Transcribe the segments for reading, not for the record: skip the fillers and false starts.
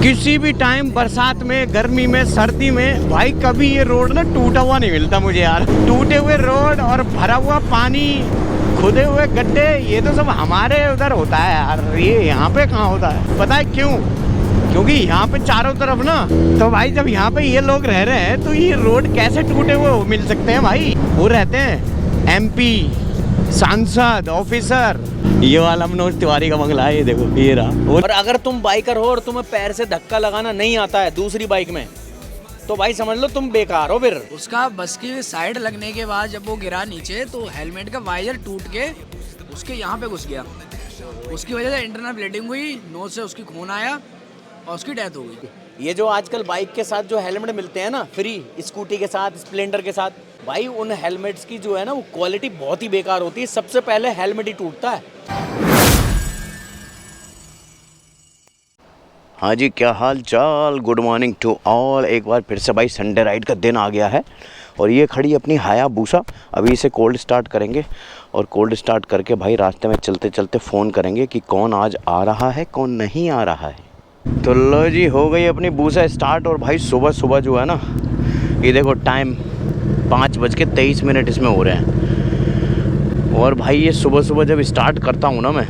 किसी भी टाइम बरसात में, गर्मी में, सर्दी में भाई कभी ये रोड ना टूटा हुआ नहीं मिलता मुझे यार। टूटे हुए रोड और भरा हुआ पानी, खुदे हुए गड्ढे, ये तो सब हमारे उधर होता है यार। ये यहाँ पे कहाँ होता है? पता है क्यों? क्योंकि यहाँ पे चारों तरफ ना, तो भाई जब यहाँ पे ये लोग रह रहे हैं तो ये रोड कैसे टूटे हुए मिल सकते हैं भाई? वो रहते हैं MP, सांसद, ऑफिसर। ये वाला मनोज तिवारी का बंगला है, ये देखो, ये रहा। और अगर तुम बाइकर हो और तुम्हें पैर से धक्का लगाना नहीं आता है दूसरी बाइक में, तो भाई समझ लो तुम बेकार हो। फिर उसका बस की साइड लगने के बाद जब वो गिरा नीचे तो हेलमेट का वाइजर टूट के उसके यहाँ पे घुस गया। उसकी वजह से इंटरनल ब्लीडिंग हुई, नोज से उसकी खून आया और उसकी डेथ हो गई। ये जो आजकल बाइक के साथ जो हेलमेट मिलते हैं ना फ्री, स्कूटी के साथ, स्प्लेंडर के साथ, भाई उन हेलमेट्स की जो है ना वो क्वालिटी बहुत ही बेकार होती है। सबसे पहले हेलमेट ही टूटता है। हाँ जी, क्या हाल चाल? Good morning to all. एक बार फिर से भाई संडे राइड का दिन आ गया है और ये खड़ी अपनी हायाबुसा। अभी इसे कोल्ड स्टार्ट करेंगे और कोल्ड स्टार्ट करके भाई रास्ते में चलते चलते फ़ोन करेंगे कि कौन आज आ रहा है, कौन नहीं आ रहा है। तो लो जी, हो गई अपनी बूसा स्टार्ट। और भाई सुबह सुबह जो है ना, ये देखो टाइम 5:23 इसमें हो रहे हैं। और भाई ये सुबह सुबह जब स्टार्ट करता हूँ ना मैं,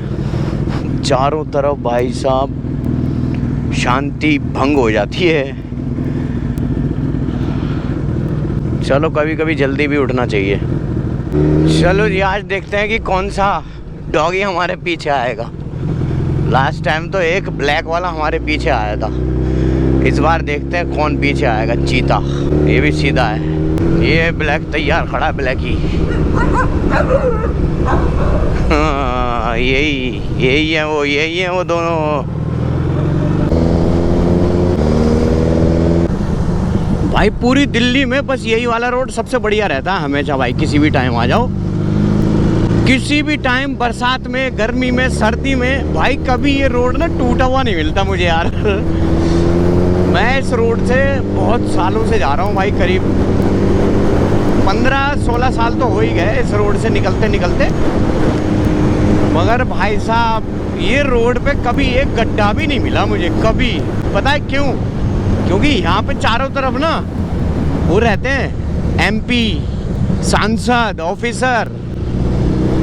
चारों तरफ भाई साहब शांति भंग हो जाती है। चलो कभी कभी जल्दी भी उठना चाहिए। चलो जी, आज देखते हैं कि कौन सा डॉगी हमारे पीछे आएगा। लास्ट टाइम तो एक ब्लैक वाला हमारे पीछे आया था, इस बार देखते हैं कौन पीछे आएगा। चीता, ये भी सीधा है, ये ब्लैक तैयार खड़ा है, ब्लैक ही। हाँ, यही है वो दोनों। भाई पूरी दिल्ली में बस यही वाला रोड सबसे बढ़िया रहता है हमेशा भाई। किसी भी टाइम आ जाओ, किसी भी टाइम, बरसात में, गर्मी में, सर्दी में, भाई कभी ये रोड ना टूटा हुआ नहीं मिलता मुझे यार। मैं इस रोड से बहुत सालों से जा रहा हूँ भाई, करीब 15-16 साल तो हो ही गए इस रोड से निकलते निकलते। मगर भाई साहब ये रोड पे कभी एक गड्ढा भी नहीं मिला मुझे, कभी। पता है क्यों? क्योंकि यहाँ पे चारों तरफ ना वो रहते हैं MP, सांसद, ऑफिसर,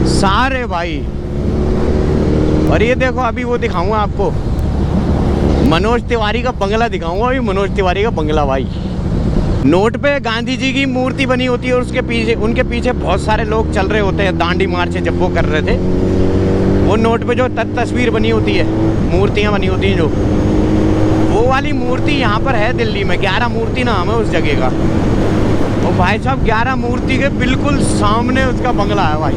सारे भाई। और ये देखो, अभी वो दिखाऊंगा आपको, मनोज तिवारी का बंगला दिखाऊंगा। अभी मनोज तिवारी का बंगला भाई। नोट पे गांधी जी की मूर्ति बनी होती है और उसके पीछे, उनके पीछे बहुत सारे लोग चल रहे होते हैं। दांडी मार्च जब वो कर रहे थे, वो नोट पे जो तस्वीर बनी होती है, मूर्तियाँ बनी होती हैं जो, वो वाली मूर्ति यहाँ पर है दिल्ली में। 11 मूर्ति नाम है उस जगह का। और भाई साहब 11 मूर्ति के बिल्कुल सामने उसका बंगला है भाई।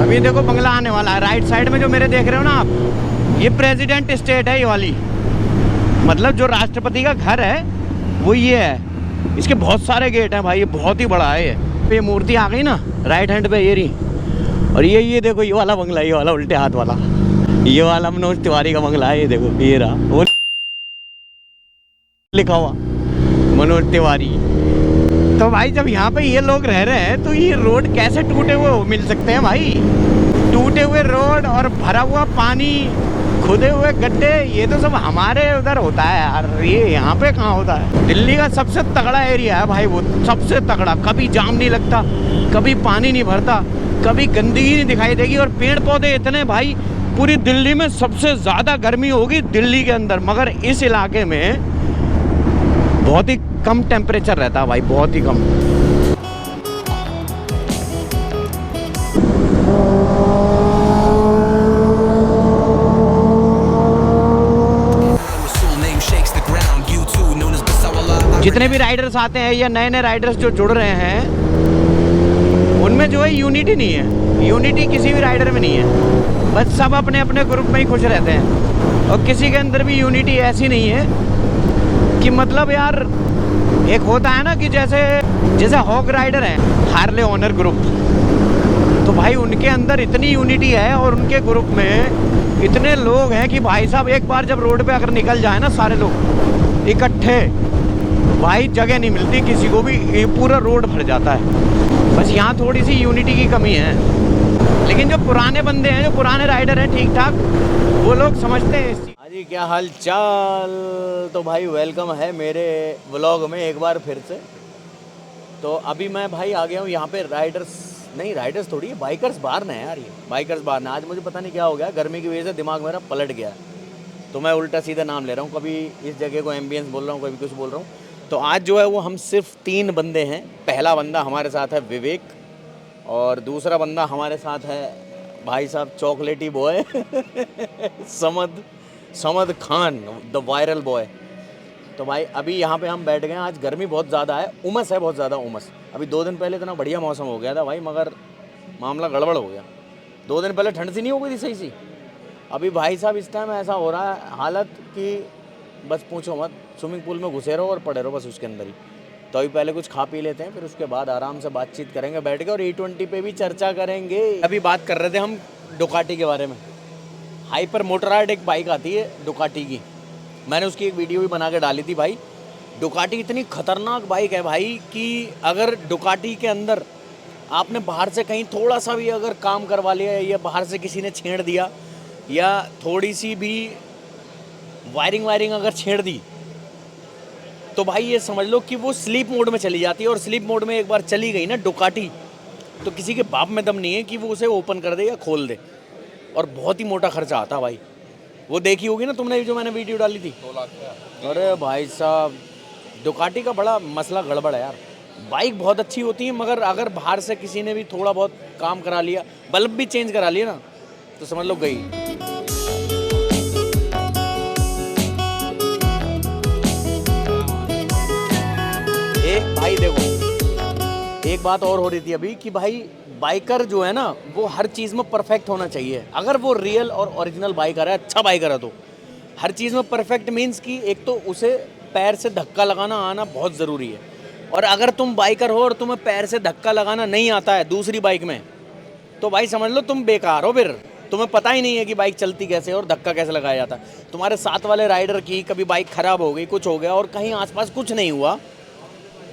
अभी देखो बंगला आने वाला है। राइट साइड में जो मेरे देख रहे हो ना आप, ये प्रेसिडेंट स्टेट है ये वाली, मतलब जो राष्ट्रपति का घर है वो ये है। इसके बहुत सारे गेट हैं भाई, ये बहुत ही बड़ा है ये मूर्ति आ गई ना राइट हैंड पे, ये रही। और ये देखो, ये वाला बंगला, ये वाला उल्टे हाथ वाला, ये वाला मनोज तिवारी का बंगला है। ये देखो, ये रहा, वो लिखा हुआ मनोज तिवारी। तो भाई जब यहाँ पे ये लोग रह रहे हैं तो ये रोड कैसे टूटे हुए मिल सकते हैं भाई? टूटे हुए रोड और भरा हुआ पानी, खुदे हुए गड्ढे, ये तो सब हमारे उधर होता है यार। ये यहाँ पे कहाँ होता है? दिल्ली का सबसे तगड़ा एरिया है भाई वो, सबसे तगड़ा। कभी जाम नहीं लगता, कभी पानी नहीं भरता, कभी गंदगी नहीं दिखाई देगी, और पेड़ पौधे इतने भाई। पूरी दिल्ली में सबसे ज़्यादा गर्मी होगी दिल्ली के अंदर, मगर इस इलाके में बहुत ही कम टेम्परेचर रहता है भाई, बहुत ही कम। जितने भी राइडर्स आते हैं या नए नए राइडर्स जो जुड़ रहे हैं, उनमें जो है यूनिटी नहीं है। यूनिटी किसी भी राइडर में नहीं है, बस सब अपने अपने ग्रुप में ही खुश रहते हैं। और किसी के अंदर भी यूनिटी ऐसी नहीं है कि मतलब यार, एक होता है ना कि जैसे हॉक राइडर हैं, हार्ले ओनर ग्रुप, तो भाई उनके अंदर इतनी यूनिटी है और उनके ग्रुप में इतने लोग हैं कि भाई साहब एक बार जब रोड पे अगर निकल जाए ना सारे लोग इकट्ठे, भाई जगह नहीं मिलती किसी को भी, ये पूरा रोड भर जाता है। बस यहाँ थोड़ी सी यूनिटी की कमी है। लेकिन जो पुराने बंदे हैं, जो पुराने राइडर हैं ठीक ठाक, वो लोग समझते हैं इस चीज़। जी क्या हाल चाल। तो भाई वेलकम है मेरे व्लॉग में एक बार फिर से। तो अभी मैं भाई आ गया हूँ यहाँ पे राइडर्स थोड़ी है, बाइकर्स बार ना है यार, ये बाइकर्स बार ना। आज मुझे पता नहीं क्या हो गया, गर्मी की वजह से दिमाग मेरा पलट गया, तो मैं उल्टा सीधा नाम ले रहा हूँ, कभी इस जगह को एम्बियंस बोल रहा हूँ, कभी कुछ बोल रहा हूँ। तो आज जो है वो हम सिर्फ 3 बंदे हैं। पहला बंदा हमारे साथ है विवेक, और दूसरा बंदा हमारे साथ है भाई साहब चॉकलेटी boy Samad Khan the viral boy. तो भाई अभी यहाँ पे हम बैठ गए हैं। आज गर्मी बहुत ज़्यादा है, उमस है बहुत ज़्यादा उमस। अभी 2 दिन पहले इतना बढ़िया मौसम हो गया था भाई, मगर मामला गड़बड़ हो गया। 2 दिन पहले ठंड सी नहीं हो गई थी सही सी। अभी भाई साहब इस टाइम ऐसा हो रहा है हालत कि बस पूछो मत, स्विमिंग पूल में घुसे रहो और पड़े रहो बस उसके अंदर ही। तो अभी पहले कुछ खा पी लेते हैं, फिर उसके बाद आराम से बातचीत करेंगे बैठ के, और E20 पे भी चर्चा करेंगे। अभी बात कर रहे थे हम डुकाटी के बारे में। हाइपर मोटराइड एक बाइक आती है डुकाटी की, मैंने उसकी एक वीडियो भी बना के डाली थी भाई। डुकाटी इतनी खतरनाक बाइक है भाई कि अगर डुकाटी के अंदर आपने बाहर से कहीं थोड़ा सा भी अगर काम करवा लिया, या बाहर से किसी ने छेड़ दिया, या थोड़ी सी भी वायरिंग अगर छेड़ दी, तो भाई ये समझ लो कि वो स्लीप मोड में चली जाती है। और स्लीप मोड में एक बार चली गई ना डुकाटी, तो किसी के बाप में दम नहीं है कि वो उसे ओपन कर दे या खोल दे। और बहुत ही मोटा खर्चा आता भाई। वो देखी होगी ना तुमने जो मैंने वीडियो डाली थी, 2 लाख का। अरे भाई साहब डुकाटी का बड़ा मसला गड़बड़ है यार। बाइक बहुत अच्छी होती है, मगर अगर बाहर से किसी ने भी थोड़ा बहुत काम करा लिया, बल्ब भी चेंज करा लिया ना, तो समझ लो गई। एक भाई देखो, एक बात और हो रही थी अभी कि भाई बाइकर जो है ना वो हर चीज़ में परफेक्ट होना चाहिए। अगर वो रियल और ओरिजिनल बाइकर है, अच्छा बाइकर है, तो हर चीज़ में परफेक्ट मीन्स कि एक तो उसे पैर से धक्का लगाना आना बहुत ज़रूरी है। और अगर तुम बाइकर हो और तुम्हें पैर से धक्का लगाना नहीं आता है दूसरी बाइक में, तो भाई समझ लो तुम बेकार हो। फिर तुम्हें पता ही नहीं है कि बाइक चलती कैसे और धक्का कैसे लगाया जाता है। तुम्हारे साथ वाले राइडर की कभी बाइक ख़राब हो गई, कुछ हो गया, और कहीं आसपास कुछ नहीं हुआ,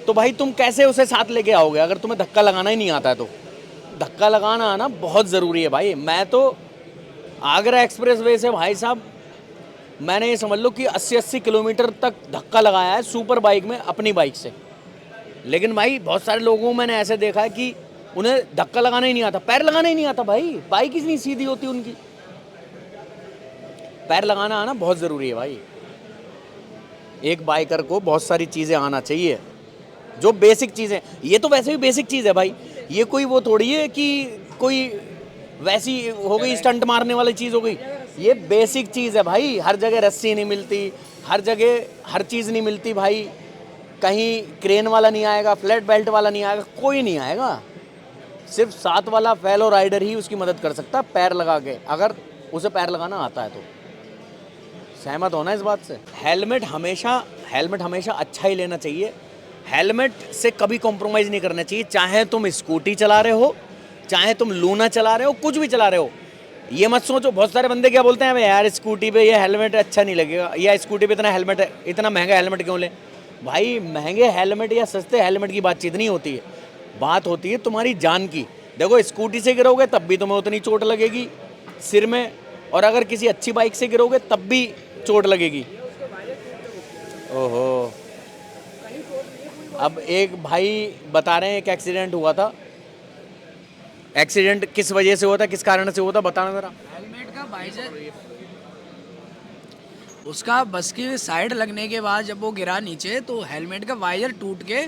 तो भाई तुम कैसे उसे साथ लेके आओगे अगर तुम्हें धक्का लगाना ही नहीं आता है। तो धक्का लगाना आना बहुत ज़रूरी है भाई। मैं तो आगरा एक्सप्रेस वे से भाई साहब मैंने ये समझ लो कि 80-80 किलोमीटर तक धक्का लगाया है सुपर बाइक में अपनी बाइक से। लेकिन भाई बहुत सारे लोगों को मैंने ऐसे देखा है कि उन्हें धक्का लगाना ही नहीं आता, पैर लगाना ही नहीं आता भाई। बाइक ही नहीं सीधी होती उनकी। पैर लगाना आना बहुत ज़रूरी है भाई। एक बाइकर को बहुत सारी चीज़ें आना चाहिए, जो बेसिक चीज़ें। ये तो वैसे भी बेसिक चीज़ है भाई, ये कोई वो थोड़ी है कि कोई वैसी हो गई स्टंट मारने वाली चीज़ हो गई। ये बेसिक चीज़ है भाई। हर जगह रस्सी नहीं मिलती, हर जगह हर चीज़ नहीं मिलती भाई। कहीं क्रेन वाला नहीं आएगा, फ्लैट बेल्ट वाला नहीं आएगा, कोई नहीं आएगा। सिर्फ साथ वाला फेलो राइडर ही उसकी मदद कर सकता है पैर लगा के, अगर उसे पैर लगाना आता है तो। सहमत होना इस बात से। हेलमेट हमेशा अच्छा ही लेना चाहिए। हेलमेट से कभी कॉम्प्रोमाइज़ नहीं करना चाहिए, चाहे तुम स्कूटी चला रहे हो, चाहे तुम लूना चला रहे हो, कुछ भी चला रहे हो। ये मत सोचो, बहुत सारे बंदे क्या बोलते हैं, यार स्कूटी पे ये हेलमेट अच्छा नहीं लगेगा, या स्कूटी पे इतना महंगा हेलमेट क्यों ले। भाई महंगे हेलमेट या सस्ते हेलमेट की बातचीत नहीं होती है, बात होती है तुम्हारी जान की। देखो स्कूटी से गिरोगे तब भी तुम्हें उतनी चोट लगेगी सिर में, और अगर किसी अच्छी बाइक से गिरोगे तब भी चोट लगेगी। ओहो, अब एक भाई बता रहे हैं एक एक्सीडेंट हुआ था। एक्सीडेंट किस वजह से हुआ था, किस कारण से हुआ था, बताना जरा। हेलमेट का वाइजर, उसका बस की साइड लगने के बाद जब वो गिरा नीचे, तो हेलमेट का वाइजर टूट के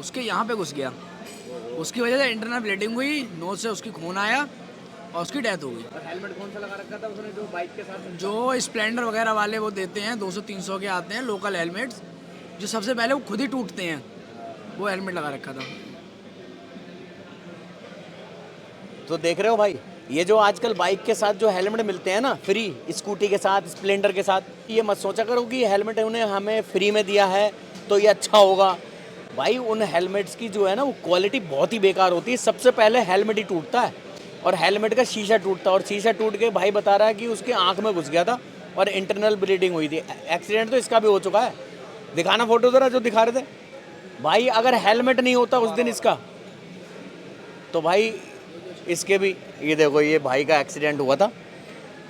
उसके यहाँ पे घुस गया। उसकी वजह से इंटरनल ब्लीडिंग हुई, नोज से उसकी खून आया और उसकी डेथ हो गई। हेलमेट कौन सा लगा रखा था उसने, जो बाइक के साथ जो स्प्लेंडर वगैरह वाले वो देते हैं, 200-300 के आते हैं लोकल हेलमेट्स, जो सबसे पहले वो खुद ही टूटते हैं, वो हेलमेट लगा रखा था। तो देख रहे हो भाई, ये जो आजकल बाइक के साथ जो हेलमेट मिलते हैं ना फ्री, स्कूटी के साथ, स्प्लेंडर के साथ, ये मत सोचा करो कि हेलमेट उन्हें हमें फ्री में दिया है तो ये अच्छा होगा। भाई उन हेलमेट्स की जो है ना वो क्वालिटी बहुत ही बेकार होती है। सबसे पहले हेलमेट ही टूटता है, और हेलमेट का शीशा टूटता है, और शीशा टूट के भाई बता रहा है कि उसके आँख में घुस गया था और इंटरनल ब्लीडिंग हुई थी। एक्सीडेंट तो इसका भी हो चुका है। दिखाना फोटो ज़रा जो दिखा रहे थे भाई। अगर हेलमेट नहीं होता उस दिन इसका, तो भाई इसके भी, ये देखो ये भाई का एक्सीडेंट हुआ था,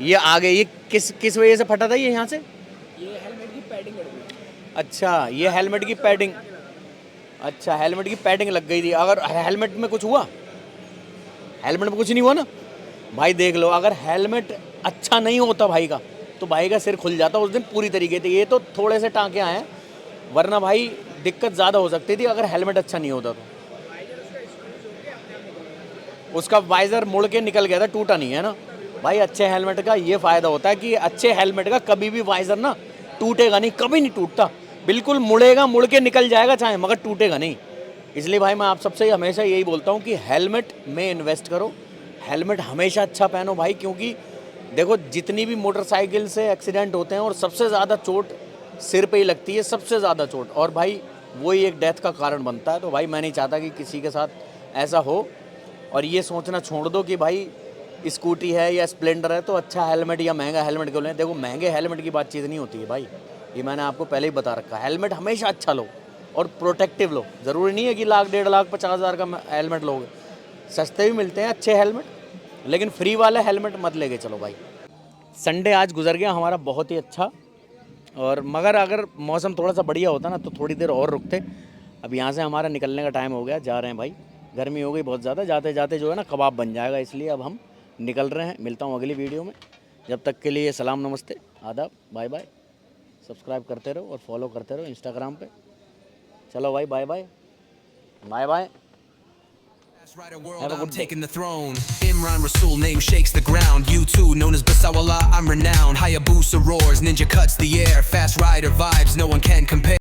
ये आगे ये किस वजह से फटा था ये यहाँ से? ये हेलमेट की पैडिंग लग गई। अच्छा ये हेलमेट की पैडिंग, अच्छा हेलमेट की पैडिंग लग गई थी। अगर हेलमेट में कुछ हुआ? हेलमेट में कुछ नहीं हुआ ना भाई। देख लो अगर हेलमेट अच्छा नहीं होता भाई का तो भाई का सिर खुल जाता उस दिन पूरी तरीके से। ये तो थोड़े से टाँके आए हैं, वरना भाई दिक्कत ज़्यादा हो सकती थी अगर हेलमेट अच्छा नहीं होता तो। उसका वाइज़र मुड़ के निकल गया था, टूटा नहीं है ना भाई। अच्छे हेलमेट का ये फ़ायदा होता है कि अच्छे हेलमेट का कभी भी वाइज़र ना टूटेगा नहीं, कभी नहीं टूटता, बिल्कुल मुड़ेगा, मुड़ के निकल जाएगा चाहे, मगर टूटेगा नहीं। इसलिए भाई मैं आप सबसे हमेशा यही बोलता हूँ कि हेलमेट में इन्वेस्ट करो, हेलमेट हमेशा अच्छा पहनो भाई। क्योंकि देखो जितनी भी मोटरसाइकिल से एक्सीडेंट होते हैं और सबसे ज़्यादा चोट सिर पे ही लगती है, सबसे ज़्यादा चोट, और भाई वही एक डेथ का कारण बनता है। तो भाई मैं नहीं चाहता कि किसी के साथ ऐसा हो। और ये सोचना छोड़ दो कि भाई स्कूटी है या स्प्लेंडर है तो अच्छा हेलमेट या महंगा हेलमेट क्यों लें। देखो महंगे हेलमेट की बातचीत नहीं होती है भाई, ये मैंने आपको पहले ही बता रखा है। हेलमेट हमेशा अच्छा लो और प्रोटेक्टिव लो। ज़रूरी नहीं है कि लाख 1.5 लाख 50,000 का हेलमेट लोगे, सस्ते भी मिलते हैं अच्छे हेलमेट, लेकिन फ्री वाला हेलमेट मत लेके चलो भाई। संडे आज गुजर गया हमारा बहुत ही अच्छा, और मगर अगर मौसम थोड़ा सा बढ़िया होता ना तो थोड़ी देर और रुकते। अब यहाँ से हमारा निकलने का टाइम हो गया, जा रहे हैं भाई, गर्मी हो गई बहुत ज़्यादा, जाते जाते जो है ना कबाब बन जाएगा, इसलिए अब हम निकल रहे हैं। मिलता हूँ अगली वीडियो में, जब तक के लिए सलाम, नमस्ते, आदाब, बाय बाय। सब्सक्राइब करते रहो और फॉलो करते रहो इंस्टाग्राम पे। चलो भाई, bye bye, bye bye. Rider world, I'm taking the throne. Imran Rasul, name shakes the ground. You too, known as Basawala, I'm renowned. Hayabusa roars, ninja cuts the air. Fast rider vibes, no one can compare.